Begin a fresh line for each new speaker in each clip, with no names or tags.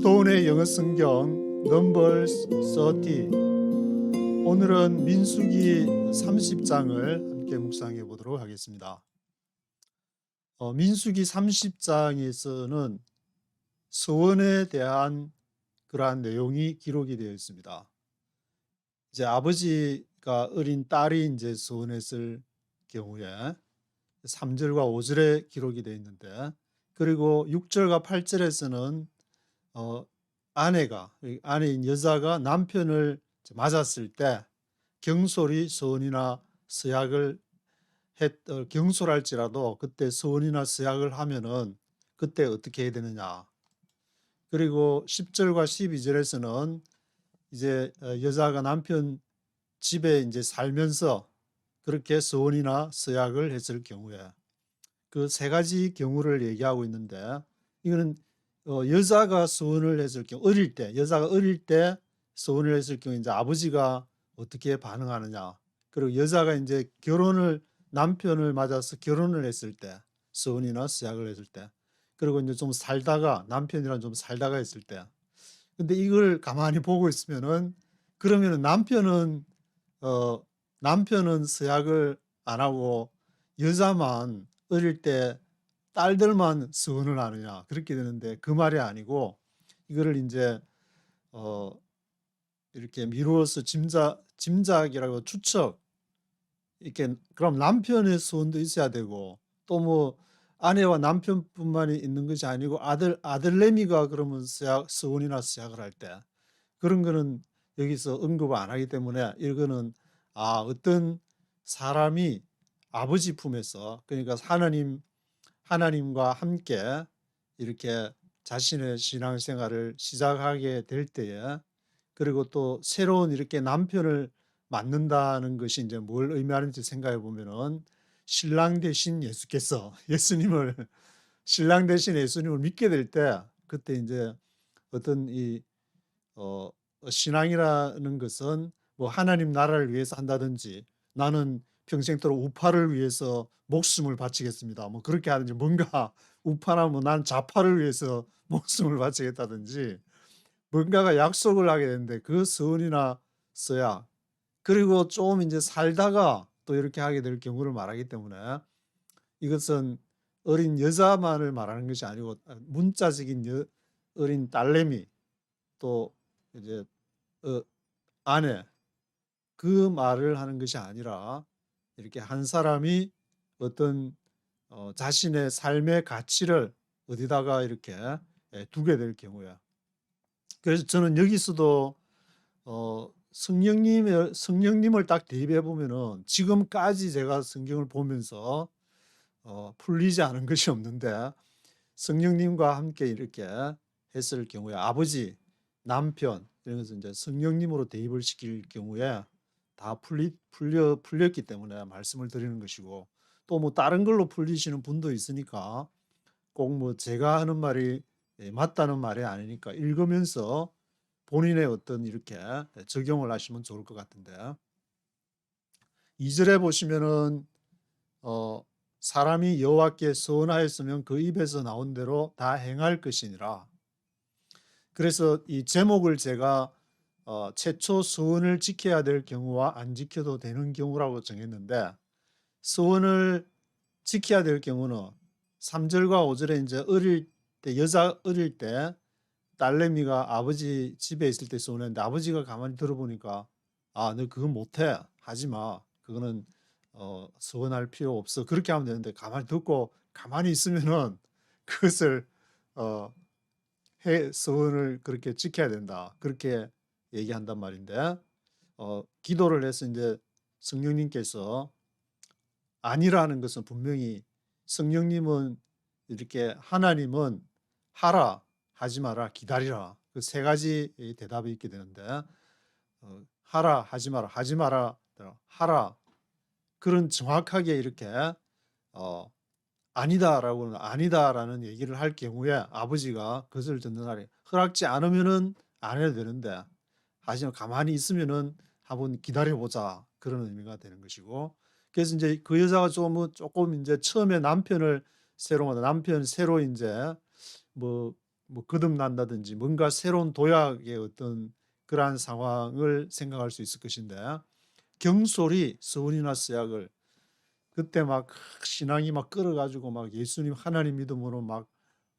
스톤의 영어 성경 넘버스 30. 오늘은 민수기 30장을 함께 묵상해 보도록 하겠습니다. 민수기 30장에서는 서원에 대한 그러한 내용이 기록이 되어 있습니다. 이제 아버지가 어린 딸이 이제 서원했을 경우에 3절과 5절에 기록이 되어 있는데, 그리고 6절과 8절에서는 아내인 여자가 남편을 맞았을 때 경솔이 서원이나 서약을 경솔할지라도 그때 서원이나 서약을 하면은 그때 어떻게 해야 되느냐. 그리고 10절과 12절에서는 이제 여자가 남편 집에 이제 살면서 그렇게 서원이나 서약을 했을 경우에 그 세 가지 경우를 얘기하고 있는데, 이거는 여자가 서원을 했을 경우, 여자가 어릴 때 서원을 했을 경우 이제 아버지가 어떻게 반응하느냐. 그리고 여자가 이제 남편을 맞아서 결혼을 했을 때, 서원이나 서약을 했을 때, 그리고 이제 좀 살다가 남편이랑 좀 살다가 했을 때. 근데 이걸 가만히 보고 있으면은, 그러면은 남편은 서약을 안 하고 여자만 어릴 때 딸들만 서원을 하느냐, 그렇게 되는데 그 말이 아니고, 이거를 이제 이렇게 미루어서 짐작이라고 추측, 이렇게 그럼 남편의 서원도 있어야 되고, 또 뭐 아내와 남편뿐만이 있는 것이 아니고 아들내미가 그러면 서원이나 서약을 할 때 그런 거는 여기서 언급을 안 하기 때문에, 이거는 어떤 사람이 아버지 품에서, 그러니까 하나님과 함께 이렇게 자신의 신앙생활을 시작하게 될 때에, 그리고 또 새로운 이렇게 남편을 만난다는 것이 이제 뭘 의미하는지 생각해 보면은, 신랑 대신 신랑 대신 예수님을 믿게 될 때, 그때 이제 어떤 신앙이라는 것은 뭐 하나님 나라를 위해서 한다든지, 나는 평생도록 우파를 위해서 목숨을 바치겠습니다, 뭐 그렇게 하든지, 뭔가 우파나 뭐 난 좌파를 위해서 목숨을 바치겠다든지, 뭔가가 약속을 하게 되는데 그 서원이나 서약, 그리고 좀 이제 살다가 또 이렇게 하게 될 경우를 말하기 때문에, 이것은 어린 여자만을 말하는 것이 아니고 문자적인 어린 딸내미, 또 이제 아내, 그 말을 하는 것이 아니라, 이렇게 한 사람이 어떤 자신의 삶의 가치를 어디다가 이렇게 두게 될 경우야. 그래서 저는 여기서도 성령님을 딱 대입해 보면은, 지금까지 제가 성경을 보면서 풀리지 않은 것이 없는데, 성령님과 함께 이렇게 했을 경우에 아버지, 남편 이런 것은 이제 성령님으로 대입을 시킬 경우에 다 풀렸기 때문에 말씀을 드리는 것이고, 또 뭐 다른 걸로 풀리시는 분도 있으니까 꼭 뭐 제가 하는 말이 맞다는 말이 아니니까 읽으면서 본인의 어떤 이렇게 적용을 하시면 좋을 것 같은데, 2절에 보시면은 사람이 여호와께 서원하였으면 그 입에서 나온 대로 다 행할 것이니라. 그래서 이 제목을 제가 최초 서원을 지켜야 될 경우와 안 지켜도 되는 경우라고 정했는데, 서원을 지켜야 될 경우는 3절과 5절에 이제 여자 어릴 때 딸내미가 아버지 집에 있을 때 서원했는데, 아버지가 가만히 들어보니까 너 그건 못해, 하지 마, 그거는 서원할 필요 없어, 그렇게 하면 되는데, 가만히 듣고 가만히 있으면은 그것을 서원을 그렇게 지켜야 된다, 그렇게 얘기한단 말인데, 기도를 해서 이제 성령님께서, 아니라는 것은 분명히 성령님은 이렇게, 하나님은 하라, 하지 마라, 기다리라, 그 세 가지 대답이 있게 되는데, 하라, 하지 마라, 하지 마라, 하라, 그런 정확하게 이렇게 아니다라고는 아니다라는 얘기를 할 경우에 아버지가 그것을 듣는 날에, 허락지 않으면은 안 해도 되는데, 하지만 가만히 있으면은 한번 기다려보자, 그런 의미가 되는 것이고, 그래서 이제 그 여자가 조금 이제 처음에 남편 새로 이제 뭐 뭐 거듭난다든지 뭔가 새로운 도약의 어떤 그러한 상황을 생각할 수 있을 것인데, 경솔이 서원이나 서약을 그때 막 신앙이 막 끌어 가지고 막 예수님 하나님 믿음으로 막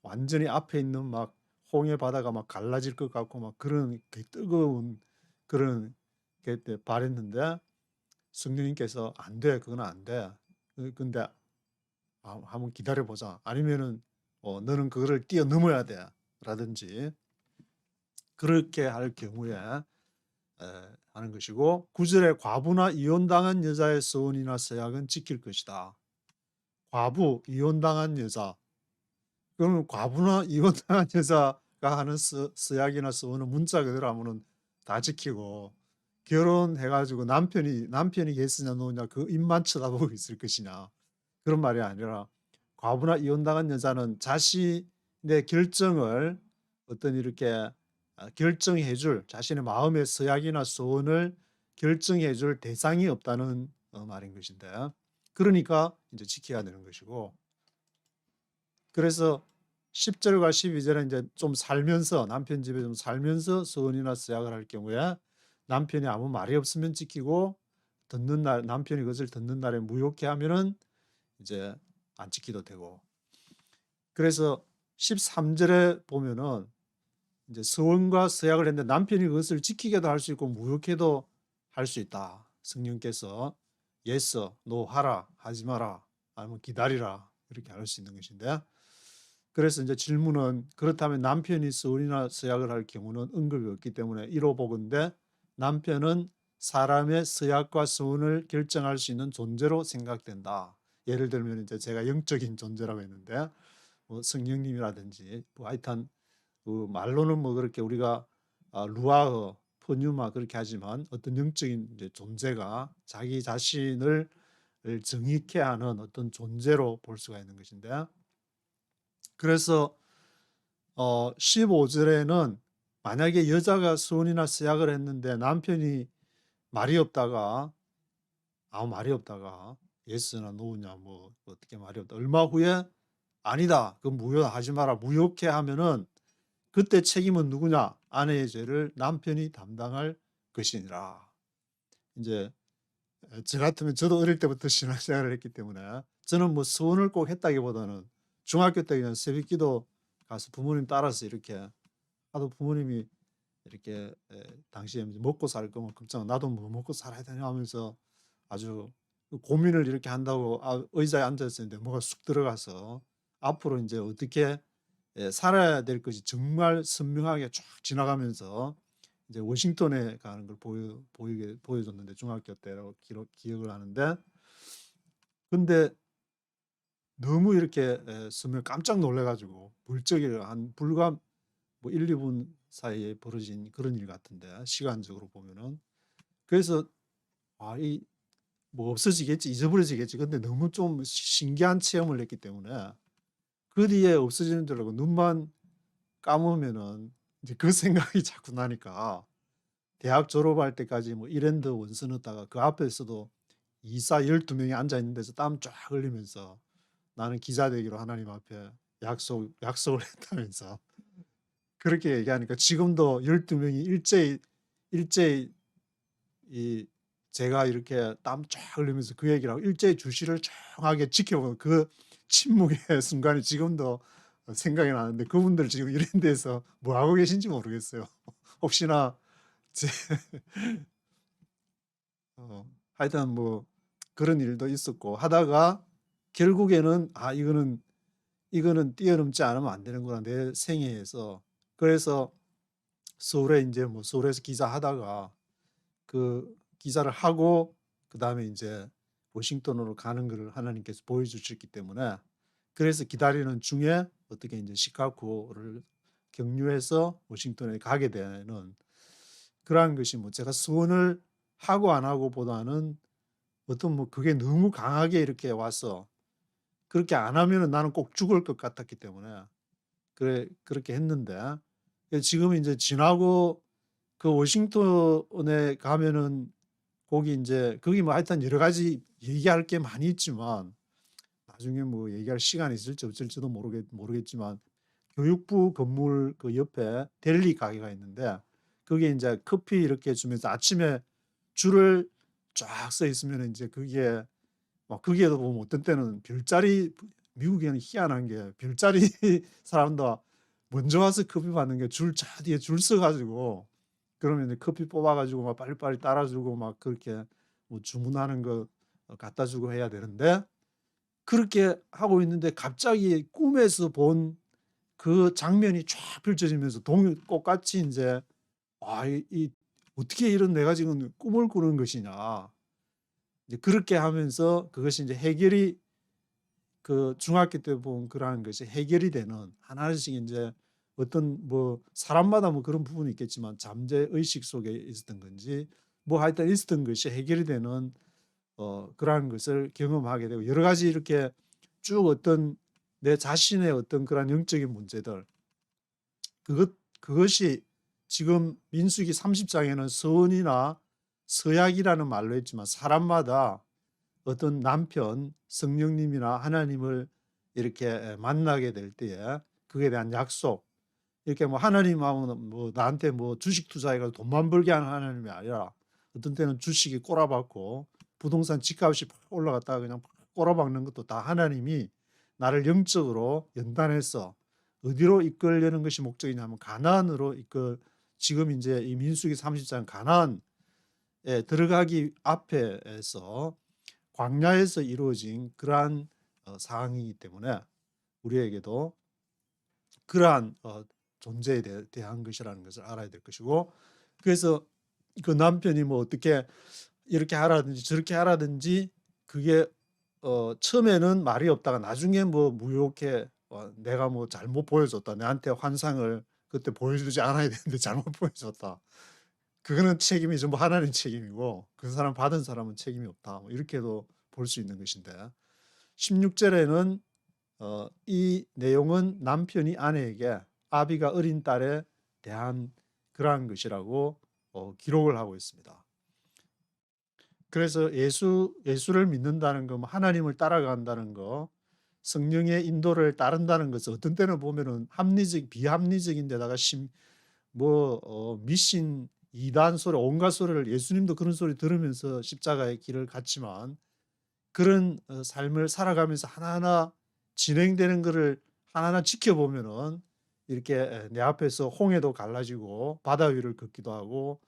완전히 앞에 있는 막 홍해 바다가 막 갈라질 것 같고 막 그런 그 뜨거운 그런 그때 바랬는데, 성령님께서 "안 돼. 그건 안 돼. 근데 한번 기다려 보자." 아니면은 "너는 그거를 뛰어넘어야 돼." 라든지 그렇게 할 경우에 하는 것이고, 9 절에 "과부나 이혼당한 여자의 서원이나 서약은 지킬 것이다." 과부, 이혼당한 여자. 그러면 과부나 이혼당한 여자가 하는 서약이나 서원은 문자 그대로 하면은 다 지키고, 결혼해 가지고 남편이 예스냐 노냐 그 입만 쳐다보고 있을 것이냐, 그런 말이 아니라 과부나 이혼당한 여자는 자신의 결정을 어떤 이렇게 결정해 줄, 자신의 마음의 서약이나 소원을 결정해 줄 대상이 없다는 말인 것인데, 그러니까 이제 지켜야 되는 것이고, 그래서 10 절과 12 절에 이제 좀 살면서 남편 집에 좀 살면서 서원이나 서약을 할 경우에 남편이 아무 말이 없으면 지키고, 듣는 날 남편이 그것을 듣는 날에 무효케 하면은 이제 안 지키도 되고. 그래서 13 절에 보면은 이제 서원과 서약을 했는데 남편이 그것을 지키게도 할 수 있고 무효케도 할 수 있다. 성령께서 yes, no 하라, 하지 마라, 아니면 기다리라, 이렇게 할 수 있는 것인데, 그래서 이제 질문은 그렇다면 남편이 서원이나 서약을 할 경우는 응급이 없기 때문에 1호 보건대 남편은 사람의 서약과 서원을 결정할 수 있는 존재로 생각된다. 예를 들면 이제 제가 영적인 존재라고 했는데, 뭐 성령님이라든지 뭐 하여튼 그 말로는 뭐 그렇게 우리가 루아흐, 포뉴마 그렇게 하지만 어떤 영적인 이제 존재가 자기 자신을 정의케 하는 어떤 존재로 볼 수가 있는 것인데, 그래서 15절에는 만약에 여자가 서원이나 서약을 했는데 남편이 말이 없다가 아무 말이 없다가 예스나 노냐 뭐 어떻게 말이 없다, 얼마 후에 아니다, 그건 무효다, 하지 마라, 무효케 하면은 그때 책임은 누구냐? 아내의 죄를 남편이 담당할 것이니라. 이제 저 같으면 저도 어릴 때부터 신앙생활을 했기 때문에 저는 뭐 서원을 꼭 했다기보다는 중학교 때 그냥 새벽기도 가서 부모님 따라서 이렇게 하도 부모님이 이렇게 당시에 먹고 살 거면 걱정, 나도 뭐 먹고 살아야 되냐 하면서 아주 고민을 이렇게 한다고 의자에 앉아 있었는데 뭐가 쑥 들어가서 앞으로 이제 어떻게 살아야 될 것이 정말 선명하게 쫙 지나가면서 이제 워싱턴에 가는 걸 보여줬는데, 중학교 때라고 기억을 하는데, 근데 너무 이렇게 선명 깜짝 놀래 가지고 물적이 한 불과 뭐 1-2분 사이에 벌어진 그런 일 같은데, 시간적으로 보면은. 그래서 이 뭐 없어지겠지, 잊어버려지겠지. 근데 너무 좀 신기한 체험을 했기 때문에 그 뒤에 없어지는 줄 알고 눈만 감으면은 이제 그 생각이 자꾸 나니까, 대학 졸업할 때까지 뭐 이랜드 원서 넣었다가 그 앞에서도 이사 12명이 앉아 있는 데서 땀 쫙 흘리면서 나는 기자 되기로 하나님 앞에 약속을 했다면서 그렇게 얘기하니까, 지금도 12명이 일제히 이 제가 이렇게 땀 쫙 흘리면서 그 얘기를 하고 일제히 주시를 조용하게 지켜보는 그 침묵의 순간이 지금도 생각이 나는데, 그분들 지금 이런 데서 뭐 하고 계신지 모르겠어요. 혹시나 제 하여튼 뭐 그런 일도 있었고 하다가 결국에는 이거는 뛰어넘지 않으면 안 되는구나, 내 생애에서. 그래서 서울에 이제 뭐 서울에서 기자하다가 그 기사를 하고 그다음에 이제 워싱턴으로 가는 것을 하나님께서 보여주셨기 때문에, 그래서 기다리는 중에 어떻게 이제 시카고를 경유해서 워싱턴에 가게 되는 그러한 것이, 뭐 제가 소원을 하고 안 하고보다는 어떤 뭐 그게 너무 강하게 이렇게 와서 그렇게 안 하면은 나는 꼭 죽을 것 같았기 때문에 그렇게 했는데, 지금 이제 지나고 그 워싱턴에 가면은 거기 인제 거기 뭐 하여튼 여러 가지 얘기할 게 많이 있지만 나중에 뭐 얘기할 시간이 있을지 없을지도 모르겠지만 교육부 건물 그 옆에 델리 가게가 있는데 거기에 인제 커피 이렇게 주면서 아침에 줄을 쫙 서 있으면은 인제 그게 막 거기에도 보면 어떤 때는 별자리 미국에는 희한한 게 별자리 사람도 먼저 와서 커피 받는 게 줄 저 뒤에 줄 서 가지고 그러면 이제 커피 뽑아 가지고 막 빨리빨리 따라 주고 막 그렇게 뭐 주문하는 거 갖다 주고 해야 되는데 그렇게 하고 있는데 갑자기 꿈에서 본 그 장면이 쫙 펼쳐지면서 동요 똑같이 인제 '아 이 어떻게 이런 내가 지금 꿈을 꾸는 것이냐.' 이제 그렇게 하면서 그것이 인제 해결이 그 중학교 때 본 그러한 것이 해결이 되는 하나씩 인제 어떤 뭐 사람마다 뭐 그런 부분이 있겠지만 잠재 의식 속에 있었던 건지 뭐 하여튼 있었던 것이 해결이 되는 그러한 것을 경험하게 되고 여러 가지 이렇게 쭉 어떤 내 자신의 어떤 그런 영적인 문제들 그것이 지금 민수기 30 장에는 서원이나 서약이라는 말로 했지만 사람마다 어떤 남편, 성령님이나 하나님을 이렇게 만나게 될 때에 그에 대한 약속 이렇게 뭐 하나님하고는 뭐 나한테 뭐 주식 투자해 가지고 돈만 벌게 하는 하나님이 아니라 어떤 때는 주식이 꼬라박고 부동산 집값이 팍 올라갔다가 그냥 팍 꼬라박는 것도 다 하나님이 나를 영적으로 연단해서 어디로 이끌려는 것이 목적이냐면 가나안으로 지금 인제 이 민수기 30장 가나안에 들어가기 앞에서 광야에서 이루어진 그러한 상황이기 때문에 우리에게도 그러한 존재에 대한 것이라는 것을 알아야 될 것이고 그래서 그 남편이 뭐 어떻게 이렇게 하라든지 저렇게 하라든지 그게 처음에는 말이 없다가 나중에 뭐 무효케 '내가 뭐 잘못 보여줬다. 내한테 환상을 그때 보여주지 않아야 되는데 잘못 보여줬다.' 그거는 책임이 전부 하나님 책임이고 그 사람 받은 사람은 책임이 없다. 뭐 이렇게도 볼 수 있는 것인데 16 절에는 이 내용은 남편이 아내에게 아비가 어린 딸에 대한 그러한 것이라고 기록을 하고 있습니다. 그래서 예수를 믿는다는 거, 뭐 하나님을 따라간다는 거, 성령의 인도를 따른다는 것은 어떤 때는 보면은 비합리적인 데다가 미신 이단 소리 온갖 소리를 예수님도 그런 소리 들으면서 십자가의 길을 갔지만 그런 삶을 살아가면서 하나하나 진행되는 거를 하나하나 지켜보면은 이렇게 내 앞에서 홍해도 갈라지고 바다 위를 걷기도 하고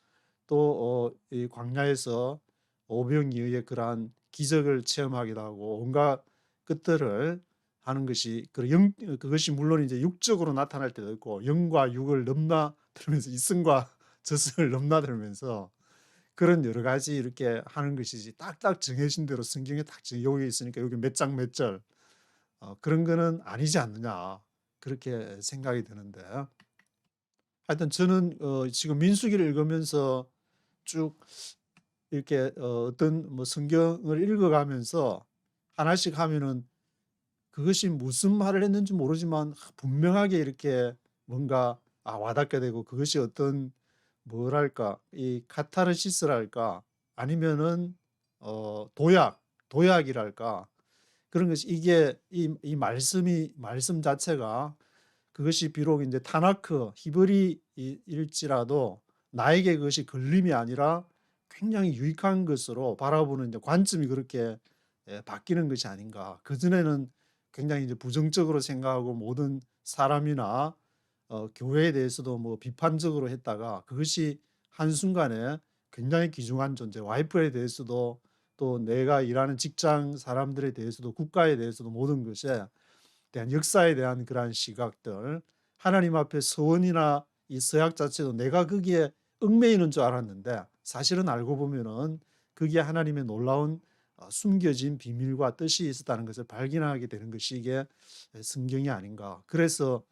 또 이 광야에서 오병이어의 그러한 기적을 체험하기도 하고 온갖 것들을 하는 것이 그것이 물론 이제 육적으로 나타날 때도 있고 영과 육을 넘나들면서 이승과 저승을 넘나들면서 그런 여러 가지 이렇게 하는 것이지 딱딱 정해진 대로 성경에 딱 여기 있으니까 여기 몇 장 몇 절 그런 거는 아니지 않느냐 그렇게 생각이 드는데 하여튼 저는 지금 민수기를 읽으면서 쭉 이렇게 어떤 뭐 성경을 읽어가면서 하나씩 하면은 그것이 무슨 말을 했는지 모르지만 분명하게 이렇게 뭔가 와닿게 되고 그것이 어떤 뭐랄까 이 카타르시스랄까 아니면은 도약이랄까 그런 것이 이게 이 말씀 자체가 그것이 비록 이제 타나크 히브리일지라도 나에게 그것이 걸림이 아니라 굉장히 유익한 것으로 바라보는 이제 관점이 그렇게 바뀌는 것이 아닌가. 그전에는 굉장히 이제 부정적으로 생각하고 모든 사람이나 교회에 대해서도 뭐 비판적으로 했다가 그것이 한순간에 굉장히 귀중한 존재, 와이프에 대해서도 또 내가 일하는 직장 사람들에 대해서도 국가에 대해서도 모든 것에 대한 역사에 대한 그러한 시각들 하나님 앞에 서원이나 이 서약 자체도 내가 거기에 얽매이는 줄 알았는데 사실은 알고 보면은 거기에 하나님의 놀라운 숨겨진 비밀과 뜻이 있었다는 것을 발견하게 되는 것이 이게 성경이 아닌가. 그래서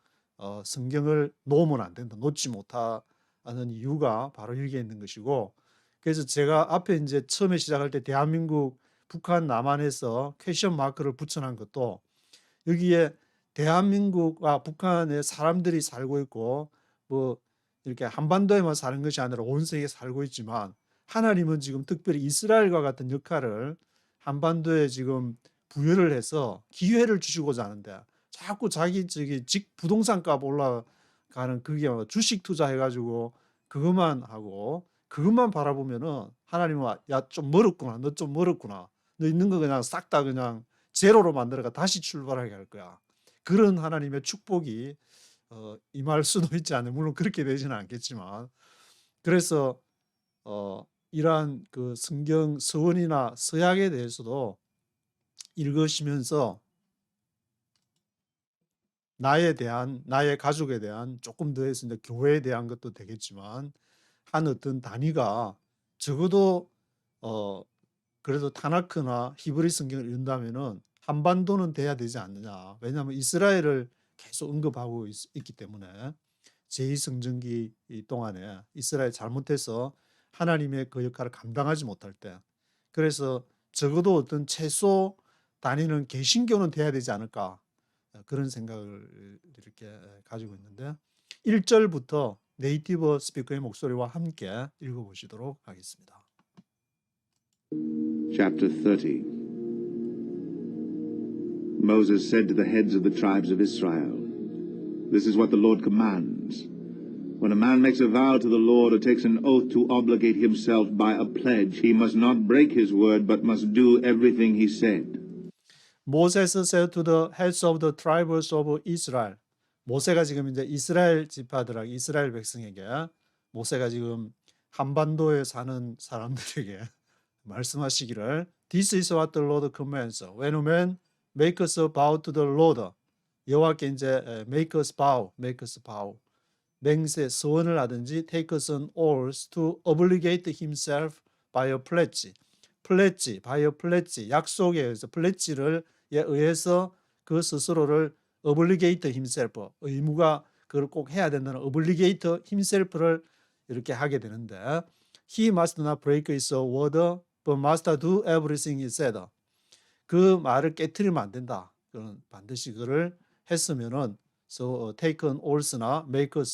성경을 놓으면 안 된다. 놓지 못하는 이유가 바로 여기에 있는 것이고 그래서 제가 앞에 이제 처음에 시작할 때 대한민국 북한 남한에서 퀘션 마크를 붙여놓은 것도 여기에 대한민국과 북한에 사람들이 살고 있고 뭐 이렇게 한반도에만 사는 것이 아니라 온 세계에 살고 있지만 하나님은 지금 특별히 이스라엘과 같은 역할을 한반도에 지금 부여를 해서 기회를 주시고자 하는데 자꾸 자기 집 부동산 값 올라가는 그게 주식 투자해 가지고 그것만 하고 그것만 바라보면은 하나님은 야 좀 멀었구나. 너 좀 멀었구나. 너 있는 거 그냥 싹 다 그냥 제로로 만들어가 다시 출발하게 할 거야. 그런 하나님의 축복이 임할 수도 있지 않아요. 물론 그렇게 되지는 않겠지만. 그래서 이러한 그 성경 서원이나 서약에 대해서도 읽으시면서 나의 가족에 대한 조금 더 해서 이제 교회에 대한 것도 되겠지만 한 어떤 단위가 적어도 어 그래도 타나크나 히브리 성경을 읽는다면은 한반도는 돼야 되지 않느냐. 왜냐하면 이스라엘을 계속 언급하고 있기 때문에 제2성전기 동안에 이스라엘 잘못해서 하나님의 그 역할을 감당하지 못할 때 그래서 적어도 어떤 최소 단위는 개신교는 돼야 되지 않을까 그런 생각을 이렇게 가지고 있는데 1절부터 네이티브 스피커의 목소리와 함께 읽어보시도록 하겠습니다.
Chapter 30. Moses said to the heads of the tribes of Israel, "This is what the Lord commands. When a man makes a vow to the Lord or takes an oath to obligate himself by a pledge, he must not break his word, but must do everything he said."
Moses said to the heads of the tribes of Israel. 모세가 지금 이제 이스라엘 지파들에게 이스라엘 백성에게 모세가 지금 한반도에 사는 사람들에게 말씀하시기를 This is what the Lord commands. When a man makes a vow to the Lord. 여호와께 이제 make us vow. 맹세, 서원을 하든지 takes an oath to obligate himself by a pledge. by a pledge. 약속에 의해서 pledge를 의해서 그 스스로를 obligate himself. 의무가 그걸 꼭 해야 된다는 obligate himself를 이렇게 하게 되는데 he must not break his word but must do everything he said. 그 말을 깨트리면 안 된다. 그건 반드시 그를 했으면은 so take an oath나 make a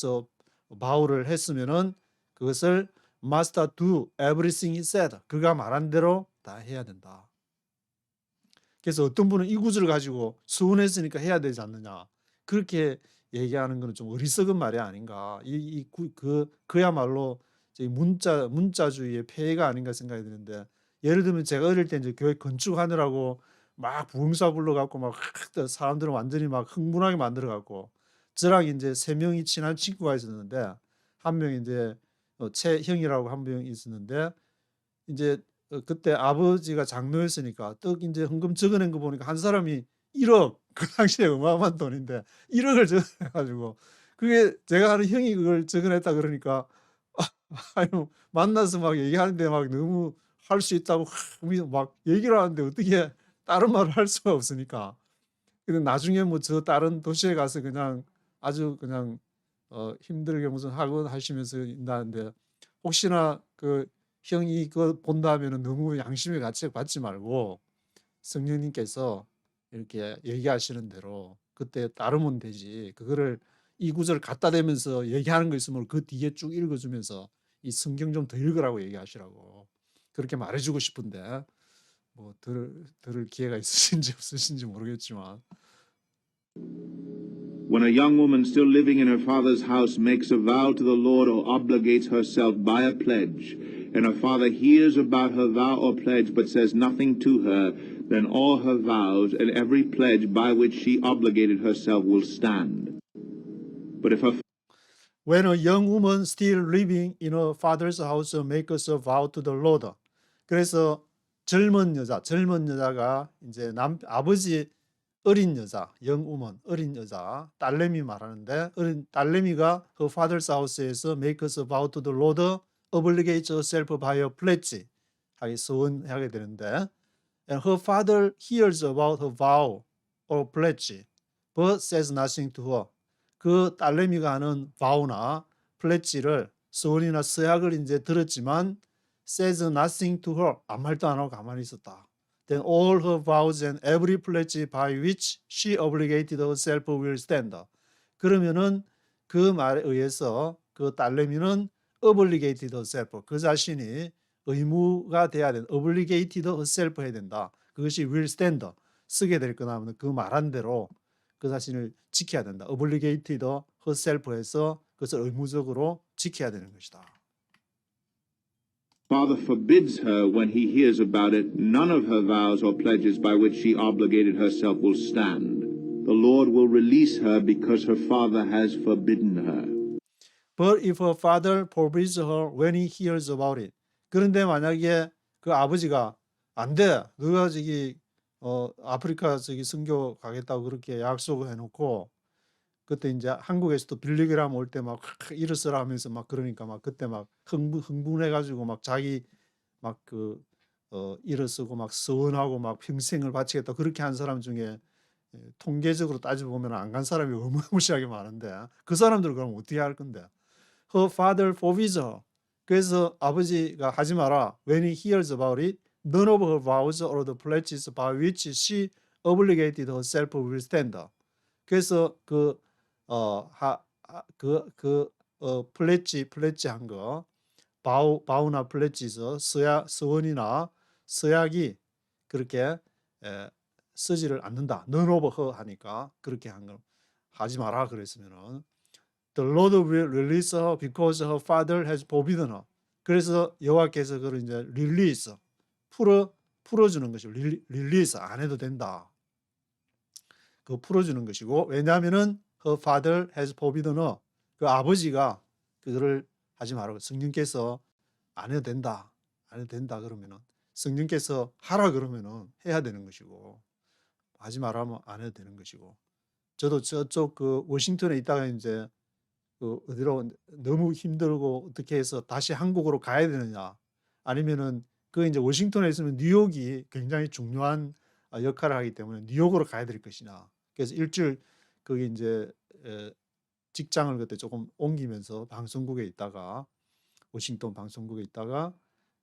vow를 했으면은 그것을 must do everything he said. 그가 말한 대로 다 해야 된다. 그래서 어떤 분은 이 구절을 가지고 서운했으니까 해야 되지 않느냐. 그렇게 얘기하는 것은 좀 어리석은 말이 아닌가. 그야말로 문자주의의 폐해가 아닌가 생각이 드는데 예를 들면 제가 어릴 때 이제 교회 건축하느라고 막 부흥사 불러갖고 막 사람들은 완전히 막 흥분하게 만들어갖고 저랑 이제 3명이 친한 친구가 있었는데 한 명이 이제 최형이라고 한 명 있었는데 이제 그때 아버지가 장로였으니까 떡 이제 헌금 적어낸 거 보니까 한 사람이 1억 그 당시에 어마어마한 돈인데 1억을 적어가지고 그게 제가 아는 형이 그걸 적어냈다 그러니까 아유 만나서 막 얘기하는데 막 너무 할 수 있다고 막 얘기를 하는데 어떻게 다른 말을 할 수가 없으니까 근데 나중에 뭐 저 다른 도시에 가서 그냥 아주 그냥 힘들게 무슨 학원 하시면서 있다는데 혹시나 그 형이 그거 본다면은 너무 양심의 가책 받지 말고 성령님께서 이렇게 얘기하시는 대로 그때 따르면 되지. 그거를 이 구절 갖다 대면서 얘기하는 거 있으면 그 뒤에 쭉 읽어주면서 이 성경 좀 더 읽으라고 얘기하시라고 그렇게 말해주고 싶은데 뭐 들을 기회가 있으신지 없으신지 모르겠지만.
When a young woman still living in her father's house makes a vow to the Lord or obligates herself by a pledge, and her father hears about her vow or pledge but says nothing to her, then all her vows and every pledge by which she obligated herself will stand. But if her
When a young woman still living in her father's house makes a vow to the Lord. 그래서 젊은 여자가 이제 아버지 어린 여자, young woman, 어린 여자, 딸내미 말하는데 어린 딸내미가 her father's house에서 makes a vow to the Lord, obligates herself by a pledge 하게 서원하게 되는데 and her father hears about her vow or pledge but says nothing to her. 그 딸내미가 하는 vow나 pledge를 서원이나 서약을 이제 들었지만 says nothing to her. 아무 말도 안 하고 가만히 있었다. Then all her vows and every pledge by which she obligated herself will stand. 그러면은 그 말에 의해서 그 딸내미는 obligated herself, 그 자신이 의무가 돼야 된다. obligated herself 해야 된다. 그것이 will stand, 쓰게 될 거나 그 말한 대로 그 자신을 지켜야 된다. obligated herself에서 그것을 의무적으로 지켜야 되는 것이다.
Father forbids her when he hears about it. None of her vows or pledges by which she obligated herself will stand. The Lord will release her because her father has forbidden her.
But if her father forbids her when he hears about it. 그런데 만약에 그 아버지가 안 돼. 너가 저기 아프리카 저기 선교 가겠다고 그렇게 약속을 해놓고 그때 이제 한국에서도 빌리그람 올 때 막 일어서라 하면서 막 그러니까 막 그때 막 흥분해가지고 막 자기 막 그 일어서고 막 서원하고 막 평생을 바치겠다 그렇게 한 사람 중에 통계적으로 따져 보면 안 간 사람이 어마무시하게 많은데 그 사람들은 그럼 어떻게 할 건데? Her father forbids her. 그래서 아버지가 하지 마라. When he hears about it, none of her vows or the pledges by which she obligated herself will stand. 그래서 플래치 한 거, 바우나 플래치에서 서원이나 서약이 그렇게 쓰지를 않는다. none of her 하니까 그렇게 한 거 하지 마라 그랬으면은 The Lord will release her because her father has forbidden her. 그래서 여호와께서 그를 이제 release 풀어주는 것이고 release 안 해도 된다. 그 풀어주는 것이고 왜냐하면은 her father has forbidden her. 그 아버지가 그거를 하지 말라고 성령께서 안 해도 된다. 안 해도 된다 그러면은 성령께서 하라 그러면은 해야 되는 것이고 하지 말라면 안 해도 되는 것이고 저도 저쪽 그 워싱턴에 있다가 이제 그 어디로 너무 힘들고 어떻게 해서 다시 한국으로 가야 되느냐 아니면은 그 이제 워싱턴에 있으면 뉴욕이 굉장히 중요한 역할을 하기 때문에 뉴욕으로 가야 될 것이냐 그래서 일주일 거기 이제 직장을 그때 조금 옮기면서 방송국에 있다가 워싱턴 방송국에 있다가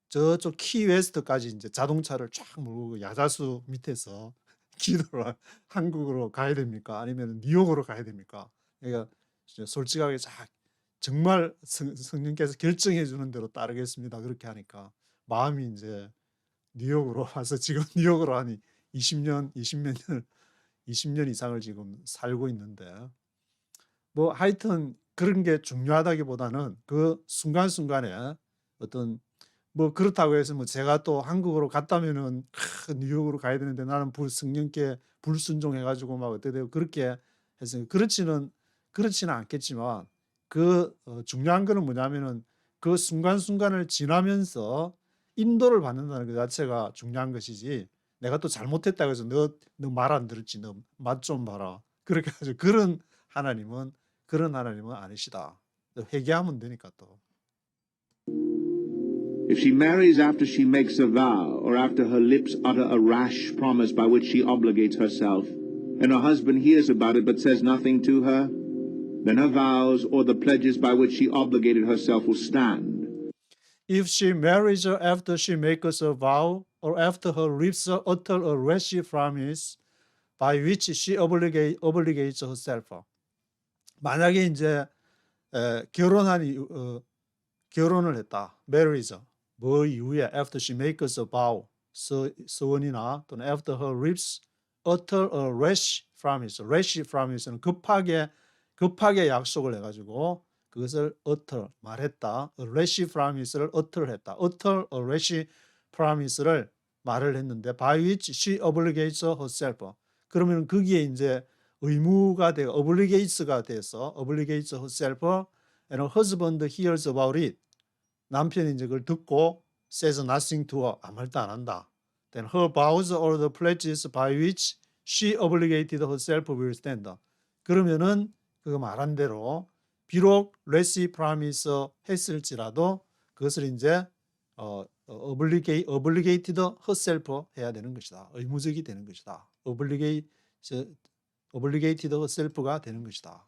저쪽 키웨스트까지 이제 자동차를 쫙 몰고 야자수 밑에서 기도를 한국으로 가야 됩니까 아니면 뉴욕으로 가야 됩니까? 그러니까 솔직하게 정말 성령께서 결정해 주는 대로 따르겠습니다. 그렇게 하니까 마음이 이제 뉴욕으로 와서 지금 뉴욕으로 한 20년 이상을 지금 살고 있는데 뭐 하여튼 그런 게 중요하다기보다는 그 순간순간에 어떤 뭐 그렇다고 해서 뭐 제가 또 한국으로 갔다면은 뉴욕으로 가야 되는데 나는 성령께 불순종해 가지고 막 어떻게 되고 그렇게 해서 그렇지는 않겠지만 그 중요한 거는 뭐냐면은 그 순간순간을 지나면서 인도를 받는다는 것 자체가 중요한 것이지 내가 또 잘못했다고 해서 너 말 안 들었지 너 맛 좀 봐라 그렇게 해가지고 그런 하나님은 아니시다. 회개하면 되니까 또.
If she marries after she makes a vow, or after her lips utter a rash promise by which she obligates herself, and her husband hears about it but says nothing to her, then her vows or the pledges by which she obligated herself will stand.
If she marries her after she makes a vow, or after her lips utter a rash promise by which she obligates herself. 만약에 이제 결혼을 했다. marries. 뭐 이후에 after she makes a vow. 서원이나 또는 after her lips utter a rash promise. rash promise는 급하게 약속을 해가지고 그것을 utter 말했다. a rash promise를 utter했다. utter a rash promise를 말을 했는데 by which she obligates herself. 그러면 거기에 이제 의무가 되고 obligates가 돼서 obligates herself and her husband hears about it. 남편이 이제 그걸 듣고 says nothing to her. 아무 말도 안 한다. Then her vows or the pledges by which she obligated herself will stand. 그러면은 그거 말한 대로 비록 rash promise 했을지라도 그것을 이제 obligated herself 해야 되는 것이다. 의무적이 되는 것이다. obligated herself가 되는 것이다.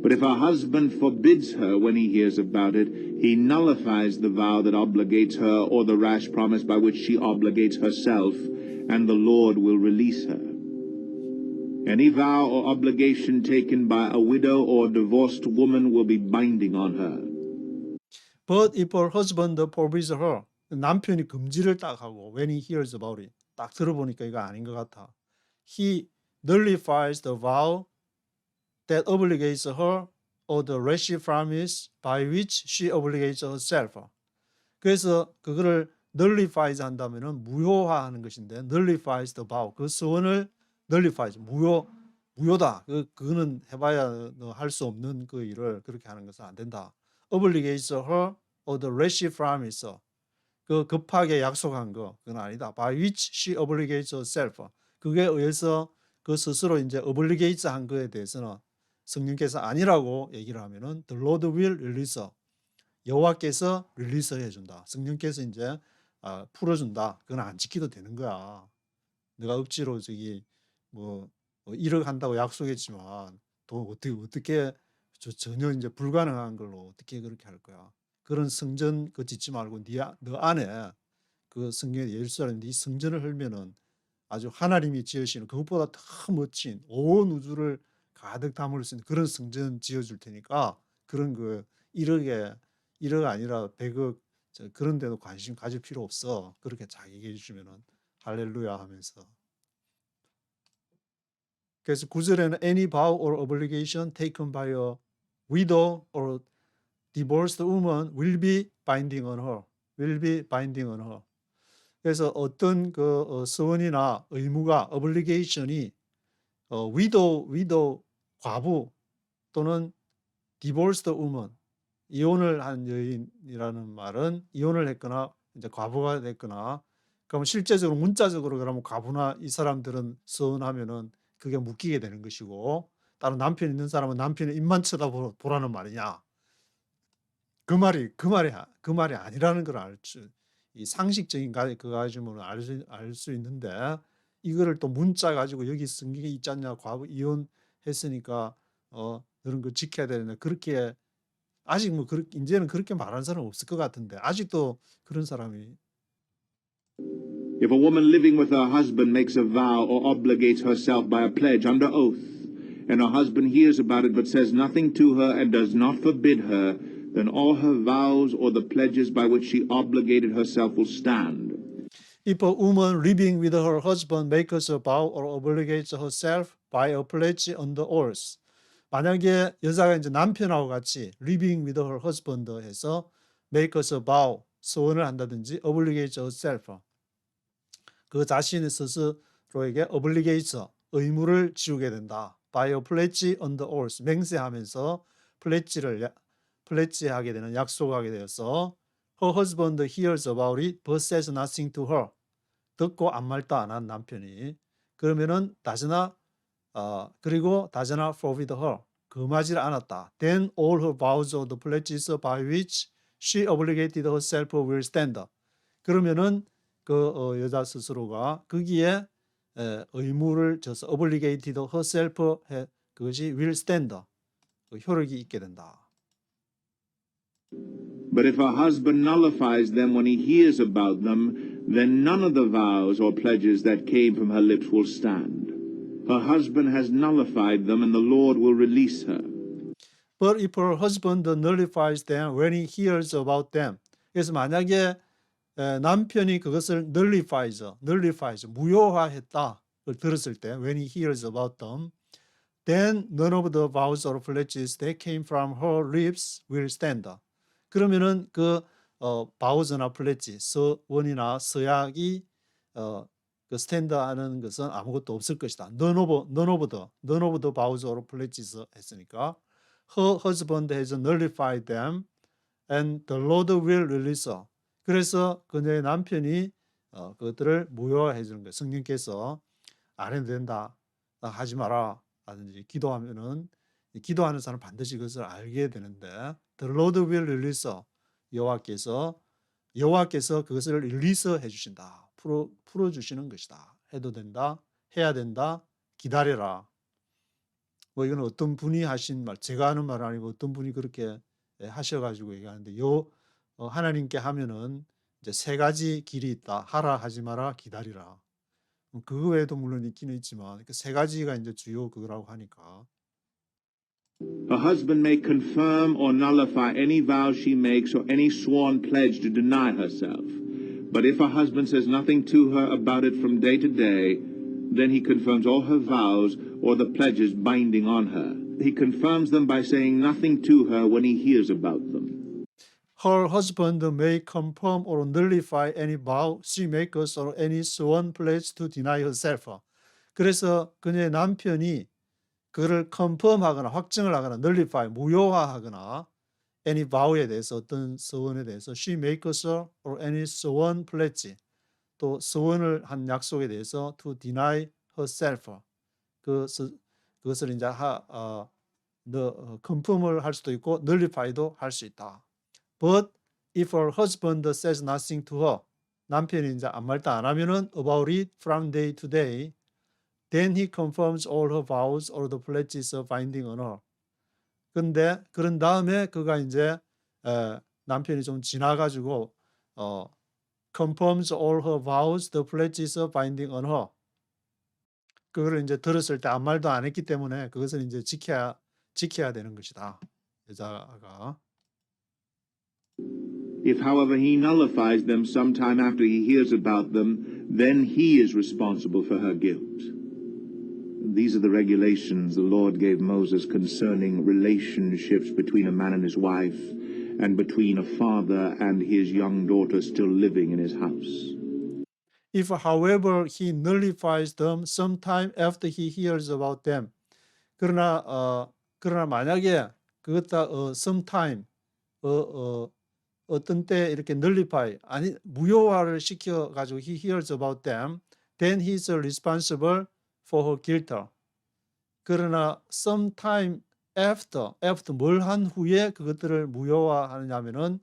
But if her husband forbids her when he hears about it, he nullifies the vow that obligates her or the rash promise by which she obligates herself, and the Lord will release her. Any vow or obligation taken by a widow or divorced woman will be binding on her.
But if her husband forbids her, 남편이 금지를 딱 하고 when he hears about it, 딱 들어보니까 이거 아닌 것 같아. He nullifies the vow that obligates her or the rash promise by which she obligates herself. 그래서 그거를 nullifies 한다면은 무효화하는 것인데 nullifies the vow 그 서원을 nullifies 무효다. 그거는 해봐야 할 수 없는 그 일을 그렇게 하는 것은 안 된다. obligates her or the rash promise 그 급하게 약속한 거 그건 아니다. by which she obligates herself 그게 의해서 그 스스로 이제 obligates 한 거에 대해서는 성령께서 아니라고 얘기를 하면은 the Lord will release 여호와께서 릴리스 해준다. 성령께서 이제 풀어준다. 그건 안 지켜도 되는 거야. 내가 억지로 저기 뭐 1억 한다고 약속했지만 또 어떻게 전혀 이제 불가능한 걸로 어떻게 그렇게 할 거야. 그런 성전 그 짓지 말고 너 안에 그 성경의 예루살렘 네 성전을 헐면은 아주 하나님이 지으시는 그것보다 더 멋진 온 우주를 가득 담을 수 있는 그런 성전 지어줄 테니까 그런 그 1억 아니라 100억 그런 데도 관심 가질 필요 없어. 그렇게 잘 얘기해 주시면은 할렐루야 하면서. 그래서 9절에는 any vow or obligation taken by a widow or divorced woman will be binding on her. will be binding on her. 그래서 어떤 그 서원이나 의무가 obligation이 widow 과부 또는 divorced woman 이혼을 한 여인이라는 말은 이혼을 했거나 이제 과부가 됐거나 그러면 실제적으로 문자적으로 그러면 과부나 이 사람들은 서운하면은 그게 묶이게 되는 것이고 다른 남편 있는 사람은 남편의 입만 쳐다보라는 말이냐 그 말이 아니라는 걸 알 수 이 상식적인 그거 가지고는 알 수 있는데 이거를 또 문자 가지고 여기 성경에 있지 않냐 과부 이혼했으니까 그런 거 지켜야 되는데 그렇게 아직 뭐 이제는 그렇게 말하는 사람 없을 것 같은데 아직도 그런 사람이
If a woman living with her husband makes a vow or obligates herself by a pledge under oath, and her husband hears about it but says nothing to her and does not forbid her, then all her vows or the pledges by which she obligated herself will stand.
If a woman living with her husband makes a vow or obligates herself by a pledge under oath, 만약에 여자가 이제 남편하고 같이 living with her husband 해서 makes a vow 서원을 한다든지 obligates herself 그 자신의 스스로에게 obligates 의무를 지우게 된다. by a pledge under oath 맹세하면서 pledge하게 되는 약속하게 되어서 her husband hears about it but says nothing to her 듣고 아무 말도 안 한 남편이 그러면은 그리고 다시나 forbid her 금하지 않았다. Then all her vows or the pledges by which she obligated herself will stand. 그러면은 그 여자 스스로가 거기에 의무를 져서 obligated herself 그것이 will stand 그 효력이 있게 된다.
But if her husband nullifies them when he hears about them, then none of the vows or pledges that came from her lips will stand. Her husband has nullified them, and the Lord will release her.
But if her husband nullifies them when he hears about them, 그래서 만약에 남편이 그것을 nullifies 무효화했다 들었을 때 when he hears about them, then none of the vows or pledges that came from her lips will stand. 그러면은 그 vows나 pledge, 서원이나 서약이 그 스탠드하는 것은 아무것도 없을 것이다. None of the vows or pledges 했으니까 her husband has nullified them and the Lord will release her. 그래서 그녀의 남편이 그것들을 무효화해 주는 거예요. 성령께서 안 해도 된다. 하지 마라. 라든지 기도하면은 기도하는 사람은 반드시 그것을 알게 되는데 the Lord will release her. 여호와께서 그것을 릴리스 해 주신다. 풀어 주시는 것이다. 해도 된다. 해야 된다. 기다려라. 뭐 이건 어떤 분이 하신 말, 제가 하는 말 아니고 어떤 분이 그렇게 하셔가지고 얘기하는데 하나님께 하면은 이제 3가지 길이 있다. 하라, 하지 마라, 기다리라. 그거 외에도 물론 있기는 있지만 그 3가지가 이제 주요 그거라고 하니까.
A husband may confirm or nullify any vow she makes or any sworn pledge to deny herself. But if her husband says nothing to her about it from day to day, Then he confirms all her vows or the pledges binding on her. He confirms them by saying nothing to her when he hears about them.
Her husband may confirm or nullify any vow she makes or any sworn pledge to deny herself. 그래서 그녀의 남편이 그를 컨펌하거나 확증을 하거나 nullify, 무효화하거나 any vow에 대해서 어떤 서원에 대해서 she makes or any sworn pledge 또 서원을 한 약속에 대해서 to deny herself 그것을 이제 컨펌을 할 수도 있고 nullify도 할 수 있다. But if her husband says nothing to her, 남편이 이제 아무 말도 안 하면은 about it from day to day, then he confirms all her vows or the pledges binding on her. 근데 그런 다음에 그가 이제 남편이 좀 지나가지고 confirms all her vows, the pledges binding on her. 그거를 이제 들었을 때 아무 말도 안 했기 때문에 그것을 이제 지켜야 되는 것이다. 여자가.
If, however, he nullifies them sometime after he hears about them, then he is responsible for her guilt. These are the regulations the Lord gave Moses concerning relationships between a man and his wife, and between a father and his young daughter still living in his house.
If, however, he nullifies them sometime after he hears about them. 그러나 만약에 그것다 sometime 어떤 때 이렇게 nullify 무효화를 시켜 가지고 he hears about them, then he is responsible for her guilt. 그러나 sometime after 뭘 한 후에 그것들을 무효화하느냐면은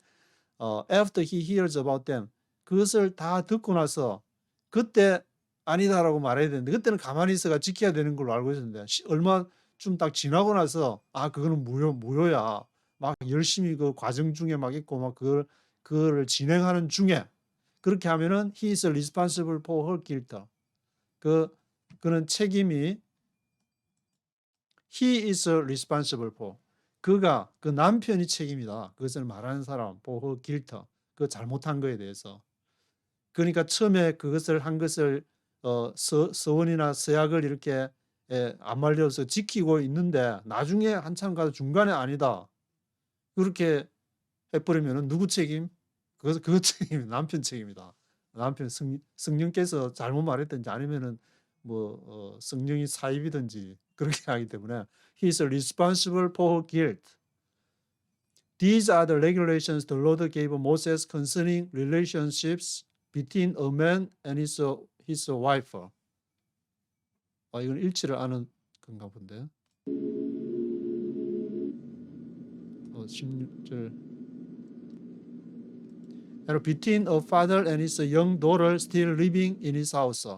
after he hears about them 그것을 다 듣고 나서 그때 아니다라고 말해야 되는데 그때는 가만히 있어가 지켜야 되는 걸로 알고 있었는데 얼마 좀 딱 지나고 나서 그거는 무효야. 막 열심히 그 과정 중에 막 있고 막 그거를 진행하는 중에 그렇게 하면은 he is responsible for her guilt. 그는 책임이 he is responsible for 그가 그 남편이 책임이다. 그것을 말하는 사람 for her guilt. 그 잘못한 거에 대해서. 그러니까 처음에 그것을 한 것을 서원이나 서약을 이렇게 안 말려서 지키고 있는데 나중에 한참 가서 중간에 아니다. 그렇게 해버리면 누구 책임? 그거 책임이 남편 책임이다. 남편 성령께서 잘못 말했든지 아니면은 성령이 사입이든지 그렇게 하기 때문에 he is responsible for her guilt. These are the regulations the Lord gave Moses concerning relationships between a man and his wife. 이건 일치를 아는 건가 본데. 16절. Between a father and his young daughter still living in his house.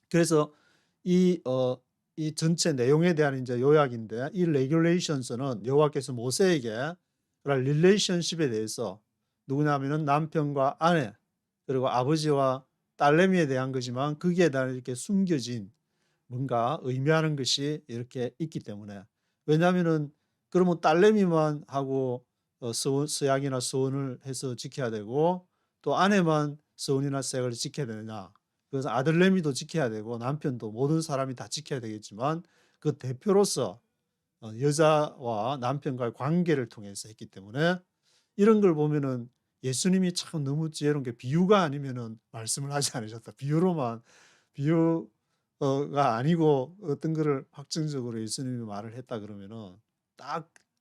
그래서 이 전체 내용에 대한 이제 요약인데 이 레귤레이션스는 여호와께서 모세에게 릴레이션십에 대해서 누구냐면은 남편과 아내 그리고 아버지와 딸내미에 대한 거지만 거기에 대한 이렇게 숨겨진 뭔가 의미하는 것이 이렇게 있기 때문에 왜냐하면은 그러면 딸내미만 하고 서약이나 서원을 해서 지켜야 되고 또 아내만 서원이나 서약을 지켜야 되느냐. 그래서 아들내미도 지켜야 되고 남편도 모든 사람이 다 지켜야 되겠지만 그 대표로서 여자와 남편과의 관계를 통해서 했기 때문에 이런 걸 보면은 예수님이 참 너무 지혜로운 게 비유가 아니면은 말씀을 하지 않으셨다. 비유가 아니고 어떤 거를 확정적으로 예수님이 말을 했다 그러면은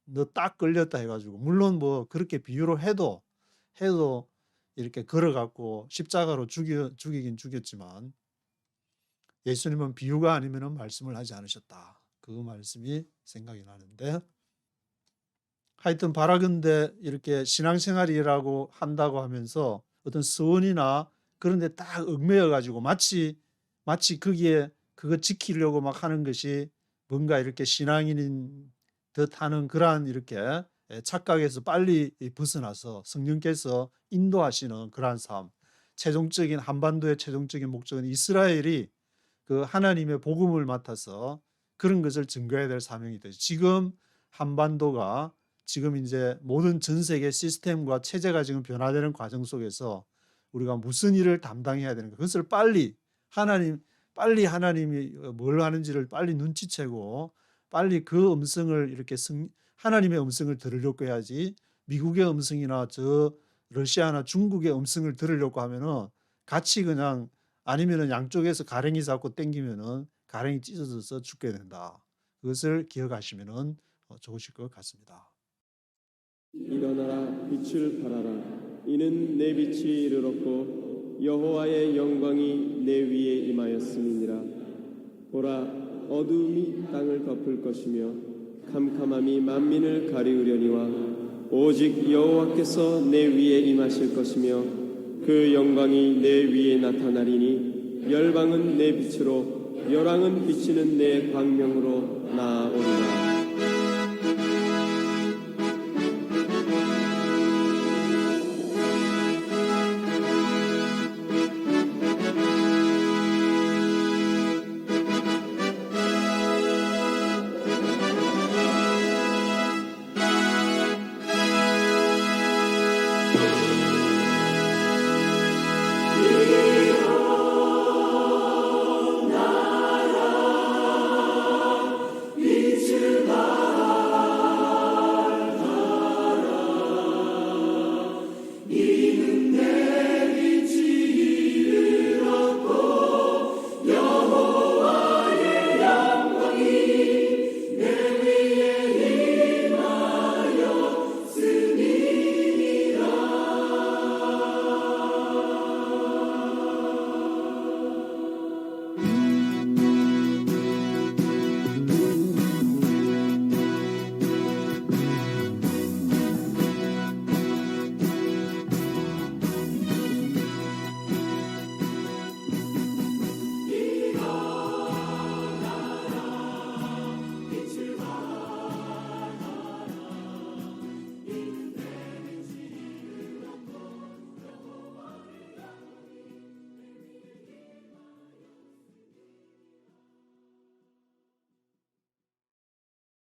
너 딱 걸렸다 해가지고 물론 그렇게 비유로 해도 이렇게 걸어갖고 십자가로 죽이긴 죽였지만 예수님은 비유가 아니면은 말씀을 하지 않으셨다. 그 말씀이 생각이 나는데 하여튼 바라건대 이렇게 신앙생활이라고 한다고 하면서 어떤 서원이나 그런 데 딱 얽매여 가지고 마치 거기에 그거 지키려고 막 하는 것이 뭔가 이렇게 신앙인인 듯하는 그러한 이렇게 착각에서 빨리 벗어나서 성령께서 인도하시는 그러한 삶. 최종적인 한반도의 최종적인 목적은 이스라엘이 그 하나님의 복음을 맡아서 그런 것을 증거해야 될 사명이 되죠. 지금 한반도가 지금 이제 모든 전 세계 시스템과 체제가 지금 변화되는 과정 속에서 우리가 무슨 일을 담당해야 되는가. 그것을 빨리 하나님 빨리 하나님이 뭘 하는지를 빨리 눈치채고 빨리 그 음성을 이렇게 하나님의 음성을 들으려고 해야지, 미국의 음성이나 저 러시아나 중국의 음성을 들으려고 하면은 같이 그냥, 아니면은 양쪽에서 가랭이 잡고 당기면은 가랭이 찢어져서 죽게 된다. 그것을 기억하시면은 좋으실 것 같습니다.
일어나라, 빛을 발하라. 이는 내 빛이 이르렀고 여호와의 영광이 내 위에 임하였음이니라. 보라, 어두움이 땅을 덮을 것이며 캄캄함이 만민을 가리우려니와 오직 여호와께서 내 위에 임하실 것이며 그 영광이 내 위에 나타나리니 열방은 내 빛으로 열왕은 비치는 내 광명으로 나아오리라.